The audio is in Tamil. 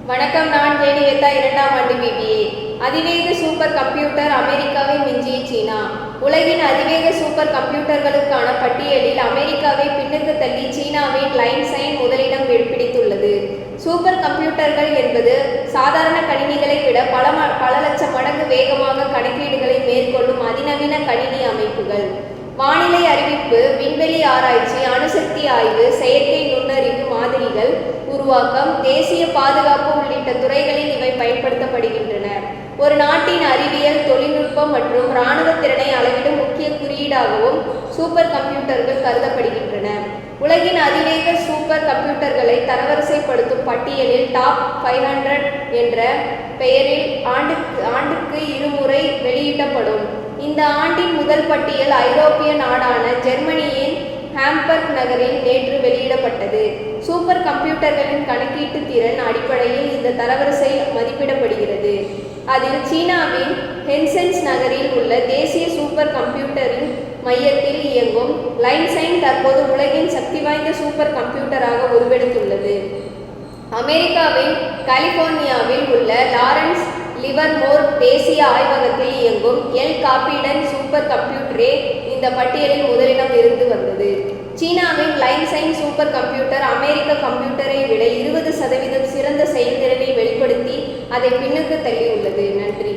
வணக்கம். நான் ஜேனிவேதா, 2ஆம் ஆண்டு BBA. அதிவேக சூப்பர் கம்ப்யூட்டர் அமெரிக்காவை மிஞ்சிய சீனா. உலகின் அதிவேக சூப்பர் கம்ப்யூட்டர்களுக்கான பட்டியலில் அமெரிக்காவை பின்னுக்கு தள்ளி சீனாவின் லைன்சைன் முதலிடம் பிடித்துள்ளது. சூப்பர் கம்ப்யூட்டர்கள் என்பது சாதாரண கணினிகளை விட பல லட்சம் மடங்கு வேகமாக கணக்கீடுகளை மேற்கொள்ளும் அதிநவீன கணினி அமைப்புகள். வானிலை அறிவிப்பு, விண்வெளி ஆராய்ச்சி, அணுசக்தி ஆய்வு, செயற்கை நுண்ணறிவு மாதிரிகள் உருவாக்கம், தேசிய பாதுகாப்பு உள்ளிட்ட துறைகளில் இவை பயன்படுத்தப்படுகின்றன. ஒரு நாட்டின் அறிவியல், தொழில்நுட்பம் மற்றும் இராணுவ திறனை அளவிடும் முக்கிய குறியீடாகவும் சூப்பர் கம்ப்யூட்டர்கள் கருதப்படுகின்றன. உலகின் அதிவேக சூப்பர் கம்ப்யூட்டர்களை தரவரிசைப்படுத்தும் பட்டியலில் டாப் 500 என்ற பெயரில் ஆண்டுக்கு இருமுறை வெளியிடப்படும். இந்த ஆண்டின் முதல் பட்டியல் ஐரோப்பிய நாடான ஜெர்மனியின் ஹாம்பர்க் நகரில் நேற்று வெளியிடப்பட்டது. சூப்பர் கம்ப்யூட்டர்களின் கணக்கீட்டு திறன் அடிப்படையில் இந்த தரவரிசை மதிப்பிடப்படுகிறது. அதில் சீனாவின் ஹென்சென்ஸ் நகரில் உள்ள தேசிய சூப்பர் கம்ப்யூட்டரின் மையத்தில் இயங்கும் லைன்சைன் தற்போது உலகின் சக்தி வாய்ந்த சூப்பர் கம்ப்யூட்டராக உருவெடுத்துள்ளது. அமெரிக்காவின் கலிபோர்னியாவில் உள்ள லாரன்ஸ் லிவர்மோர் தேசிய ஆய்வகத்தில் இயங்கும் எல் காப்பிடன் சூப்பர் கம்ப்யூட்டரே இந்த பட்டியலில் முதலிடம் இருந்து வந்தது. சீனாவின் லைன்சைன் சூப்பர் கம்ப்யூட்டர் அமெரிக்க கம்ப்யூட்டரை விட 20% சிறந்த செயல்திறனை வெளிப்படுத்தி அதை பின்னுக்கு தள்ளியுள்ளது. நன்றி.